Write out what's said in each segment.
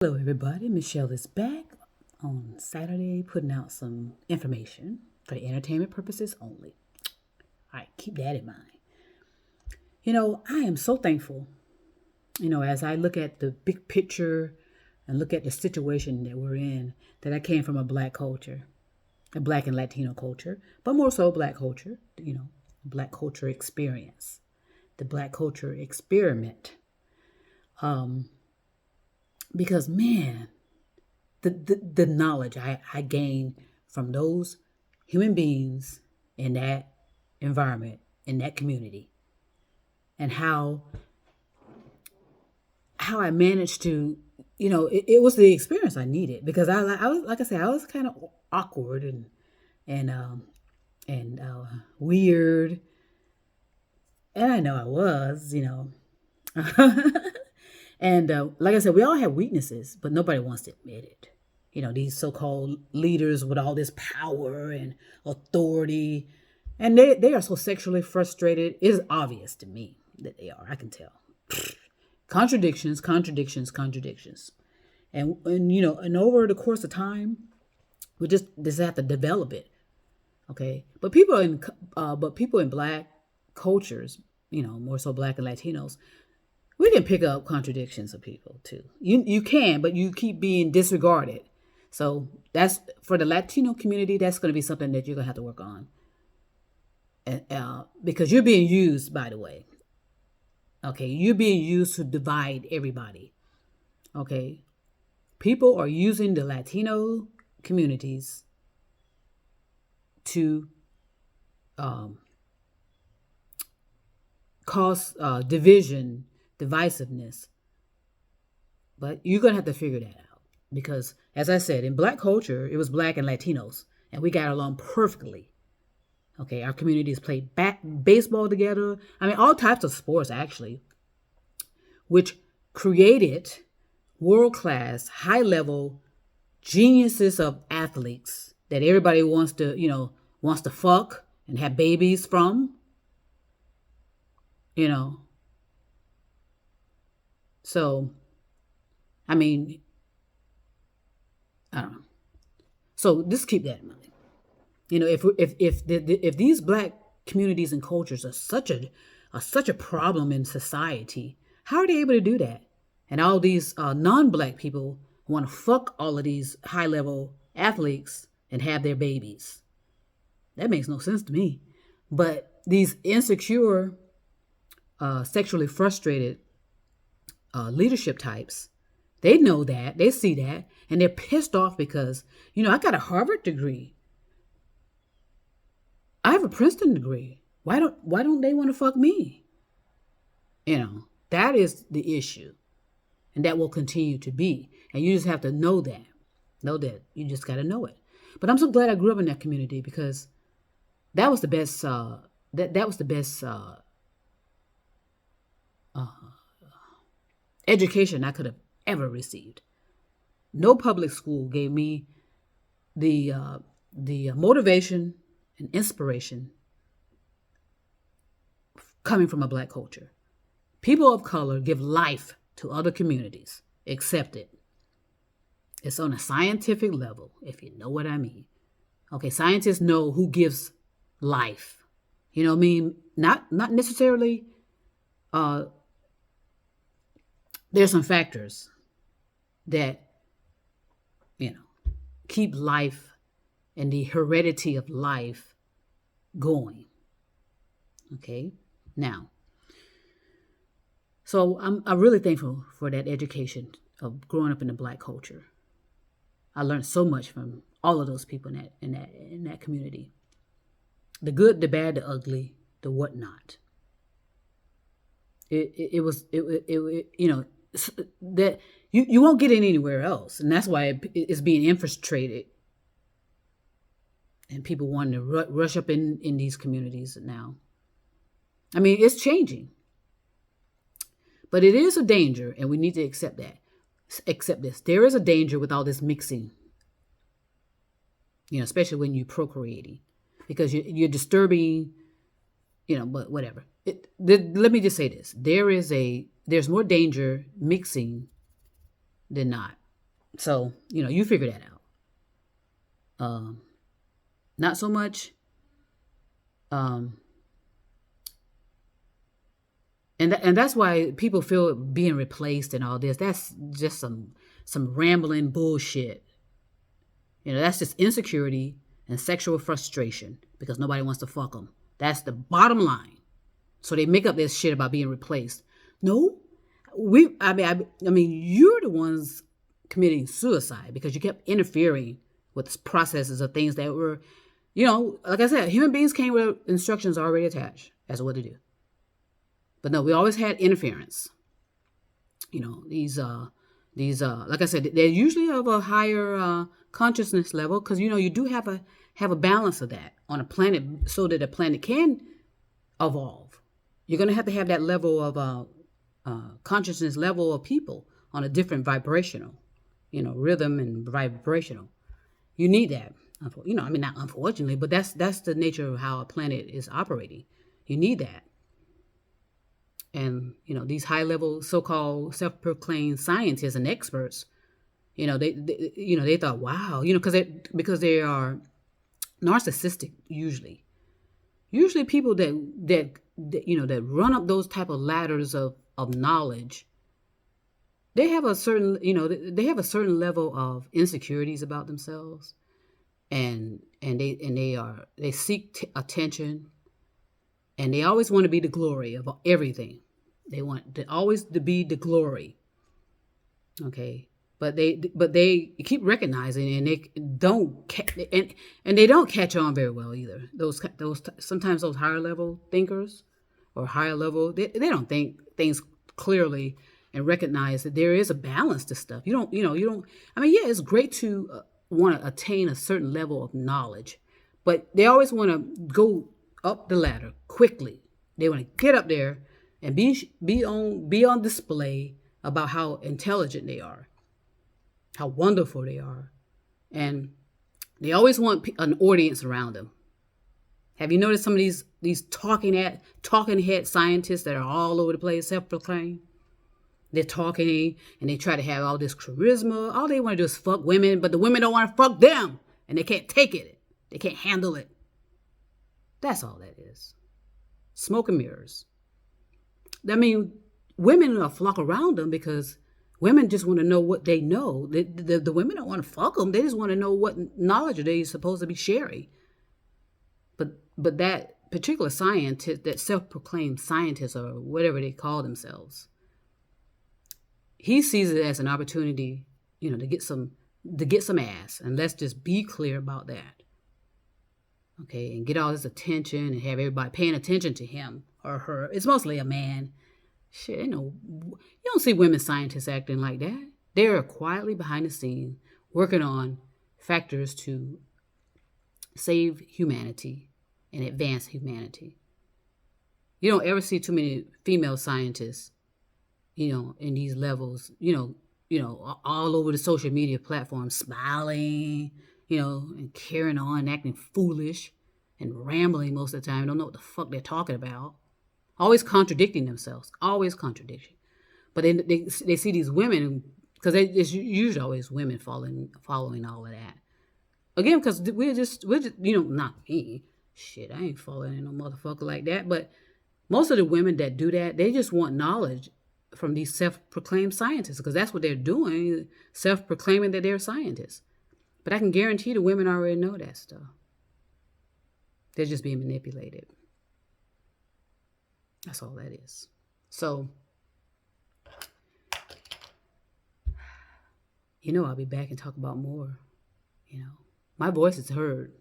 Hello, everybody. Michelle is back on Saturday putting out some information for entertainment purposes only. All right, keep that in mind. I am so thankful, as I look at the big picture and look at the situation that we're in, that I came from a black culture, a black and Latino culture, but more so black culture, black culture experience, the black culture experiment. Because, man, the knowledge I gained from those human beings in that environment, in that community, and how I managed to, it was the experience I needed because I was, like I said, I was kind of awkward and weird, and I know I was, and like I said, we all have weaknesses, but nobody wants to admit it. These so-called leaders with all this power and authority, and they are so sexually frustrated. It's obvious to me that they are. I can tell. Contradictions, contradictions, contradictions, and over the course of time, we just have to develop it. Okay, but people in black cultures, more so black and Latinos, we can pick up contradictions of people too. You can, but you keep being disregarded. So that's for the Latino community. That's going to be something that you're going to have to work on, because you're being used. By the way, okay, you're being used to divide everybody. Okay, people are using the Latino communities to cause division, divisiveness. But you're going to have to figure that out because, as I said, in black culture, it was black and Latinos, and we got along perfectly. Okay, our communities played baseball together. I mean, all types of sports, actually, which created world-class, high-level geniuses of athletes that everybody wants to fuck and have babies from. So, I mean, I don't know. So just keep that in mind. If these black communities and cultures are such a problem in society, how are they able to do that? And all these non-black people want to fuck all of these high-level athletes and have their babies. That makes no sense to me. But these insecure, sexually frustrated leadership types, they know that, they see that, and they're pissed off because, I got a Harvard degree. I have a Princeton degree. Why don't they want to fuck me? That is the issue. And that will continue to be. And you just have to know that. Know that. You just got to know it. But I'm so glad I grew up in that community because that was the best that was the best education I could have ever received. No public school gave me the motivation and inspiration coming from a black culture. People of color give life to other communities. Accept it. It's on a scientific level, if you know what I mean. Okay, scientists know who gives life. You know what I mean? Not necessarily. There's some factors that keep life and the heredity of life going. Okay, now, so I'm really thankful for that education of growing up in the black culture. I learned so much from all of those people in that community. The good, the bad, the ugly, the whatnot. It was that you won't get it anywhere else, and that's why it's being infiltrated, and people wanting to rush up in these communities now. I mean, it's changing, but it is a danger, and we need to accept that. Accept this. There is a danger with all this mixing, especially when you're procreating, because you're disturbing, but whatever. Let me just say this. There's more danger mixing than not. So, you figure that out. Not so much. Um, and that's why people feel being replaced and all this. That's just some rambling bullshit. That's just insecurity and sexual frustration because nobody wants to fuck them. That's the bottom line. So they make up this shit about being replaced. No, I mean, you're the ones committing suicide because you kept interfering with processes of things that were, like I said, human beings came with instructions already attached as to what to do. But no, we always had interference. These like I said, they're usually of a higher consciousness level because you do have a balance of that on a planet so that a planet can evolve. You're going to have that level of consciousness level of people on a different vibrational, rhythm and vibrational. You need that. Not unfortunately, but that's the nature of how a planet is operating. You need that. And, these high-level so-called self-proclaimed scientists and experts, they thought, wow, because they are narcissistic usually. Usually people that run up those type of ladders of knowledge, they have a certain, they have a certain level of insecurities about themselves, and they seek attention. And they always want to be the glory of everything. They want to always to be the glory. Okay, but they keep recognizing, and they don't and they don't catch on very well either. Those sometimes those higher level thinkers or higher level they don't think things clearly and recognize that there is a balance to stuff. You don't. I mean, yeah, it's great to want to attain a certain level of knowledge, but they always want to go up the ladder quickly. They want to get up there and be on display about how intelligent they are, how wonderful they are, and they always want an audience around them. Have you noticed some of these talking head scientists that are all over the place, self-proclaimed? They're talking and they try to have all this charisma. All they want to do is fuck women, but the women don't want to fuck them, and they can't take it. They can't handle it. That's all that is. Smoke and mirrors. I mean, women flock around them because women just want to know what they know. The women don't want to fuck them. They just want to know what knowledge they're supposed to be sharing. But that particular scientist, that self-proclaimed scientist or whatever they call themselves, he sees it as an opportunity, to get some ass. And let's just be clear about that. Okay, and get all this attention and have everybody paying attention to him or her. It's mostly a man. Shit, you don't see women scientists acting like that. They're quietly behind the scenes working on factors to save humanity and advance humanity. You don't ever see too many female scientists, in these levels, all over the social media platforms, smiling, and carrying on, acting foolish and rambling most of the time. Don't know what the fuck they're talking about. Always contradicting themselves. Always contradiction. But they see these women, because it's usually always women following all of that. Again, because we're just, not me. Shit, I ain't following no motherfucker like that. But most of the women that do that, they just want knowledge from these self-proclaimed scientists, because that's what they're doing, self-proclaiming that they're scientists. But I can guarantee the women already know that stuff. They're just being manipulated. That's all that is. So, I'll be back and talk about more. My voice is heard.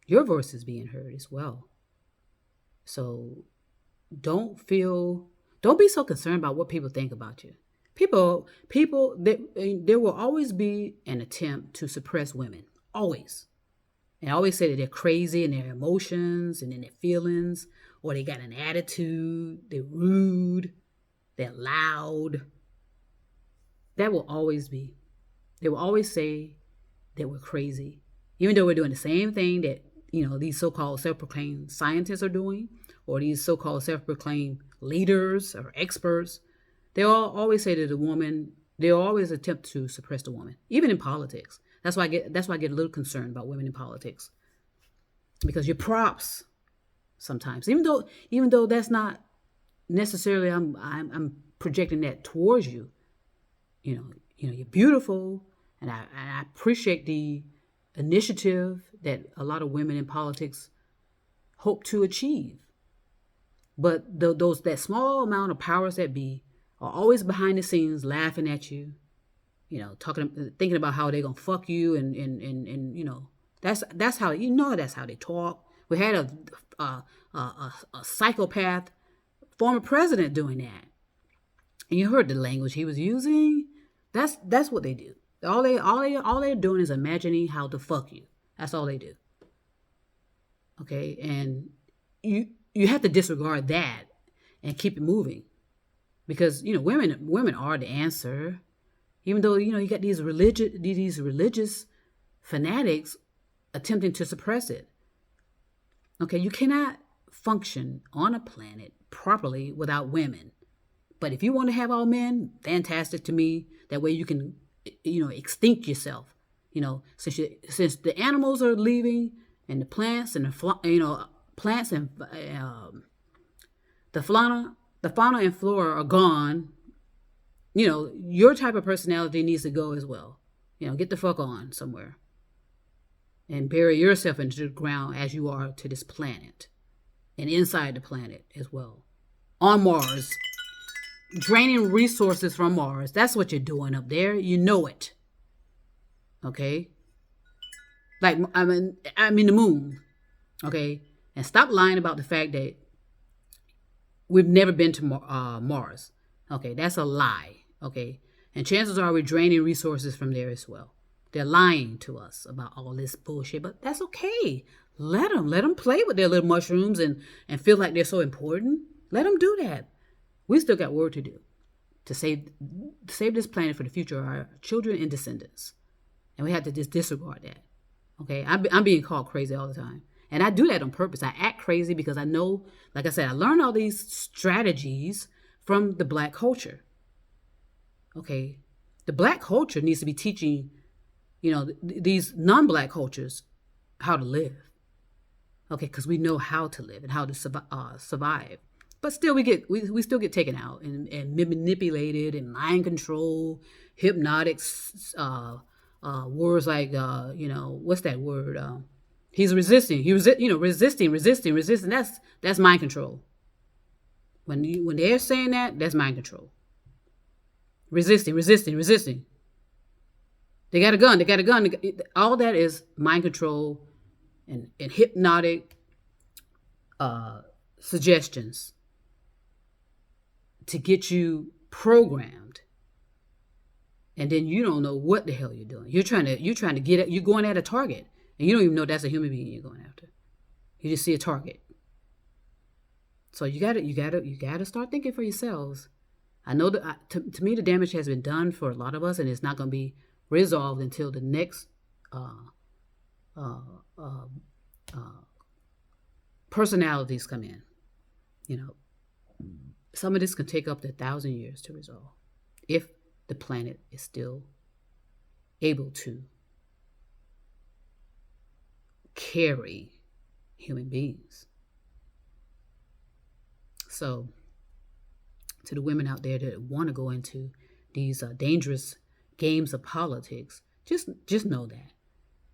Your voice is being heard as well. So, don't be so concerned about what people think about you. There will always be an attempt to suppress women. Always. And I always say that they're crazy in their emotions and in their feelings, or they got an attitude, they're rude, they're loud. That will always be. They will always say that we're crazy, even though we're doing the same thing that, these so-called self-proclaimed scientists are doing, or these so-called self-proclaimed leaders or experts. They all always say that the woman They always attempt to suppress the woman, even in politics. That's why I get a little concerned about women in politics, because you're props sometimes, even though that's not necessarily I'm projecting that towards you. You're beautiful, and I appreciate the initiative that a lot of women in politics hope to achieve. But that small amount of powers that be are always behind the scenes laughing at you, thinking about how they're gonna fuck you, and that's how that's how they talk. We had a psychopath former president doing that, and you heard the language he was using. That's what they do. All they're doing is imagining how to fuck you. That's all they do. Okay, and you have to disregard that and keep it moving, because women are the answer. Even though you got these religious fanatics attempting to suppress it. Okay, you cannot function on a planet properly without women. But if you want to have all men, fantastic to me. That way you can, extinct yourself. Since the animals are leaving, and the plants and plants and the fauna and flora are gone. Your type of personality needs to go as well. Get the fuck on somewhere and bury yourself into the ground as you are to this planet and inside the planet as well. On Mars, draining resources from Mars. That's what you're doing up there. You know it. Okay? Like, I mean the moon. Okay? And stop lying about the fact that we've never been to Mars. Okay? That's a lie. Okay? And chances are we're draining resources from there as well. They're lying to us about all this bullshit, but that's okay. Let them play with their little mushrooms and feel like they're so important. Let them do that. We still got work to do to save this planet for the future of our children and descendants. And we have to just disregard that. Okay? I'm being called crazy all the time. And I do that on purpose. I act crazy because I know, like I said, I learned all these strategies from the Black culture. Okay? The Black culture needs to be teaching, these non-Black cultures how to live. Okay? Because we know how to live and how to survive. But still, we still get taken out and manipulated and mind control, hypnotics, words like what's that word? He's resisting. Resisting. That's mind control. When they're saying that, that's mind control. Resisting. They got a gun. All that is mind control and hypnotic suggestions to get you programmed, and then you don't know what the hell you're doing. You're trying to get it. You're going at a target, and you don't even know that's a human being you're going after. You just see a target. So you gotta start thinking for yourselves. I know that to me the damage has been done for a lot of us, and it's not going to be resolved until the next personalities come in. Some of this can take up to 1,000 years to resolve if the planet is still able to carry human beings. So, to the women out there that want to go into these dangerous games of politics, just know that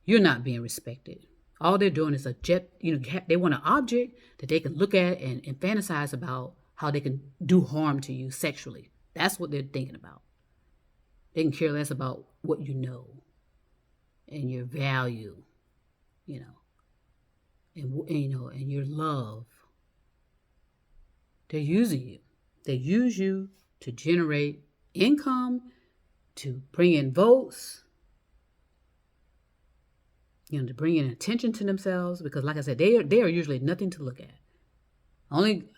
you're not being respected. All they're doing is they want an object that they can look at and fantasize about how they can do harm to you sexually. That's what they're thinking about. They can care less about what you know and your value, and your love. They're using you. They use you to generate income, to bring in votes, to bring in attention to themselves. Because, like I said, they are usually nothing to look at. Only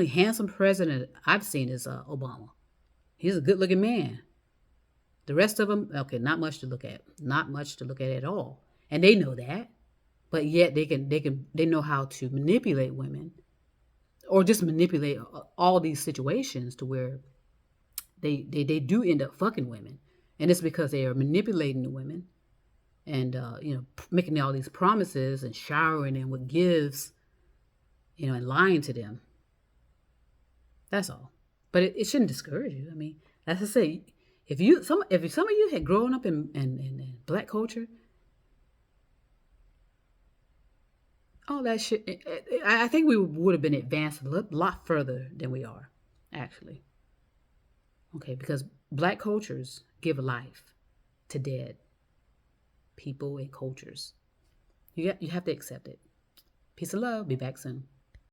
handsome president I've seen is Obama. He's a good-looking man. The rest of them, okay, not much to look at. Not much to look at all. And they know that. But yet they know how to manipulate women, or just manipulate all these situations to where they do end up fucking women, and it's because they are manipulating the women, and making all these promises and showering them with gifts, and lying to them. That's all. But it shouldn't discourage you. I mean, as I say, if some of you had grown up in Black culture, all that shit, I think we would have been advanced a lot further than we are, actually. Okay, because Black cultures give life to dead people and cultures. You have to accept it. Peace and love. Be back soon.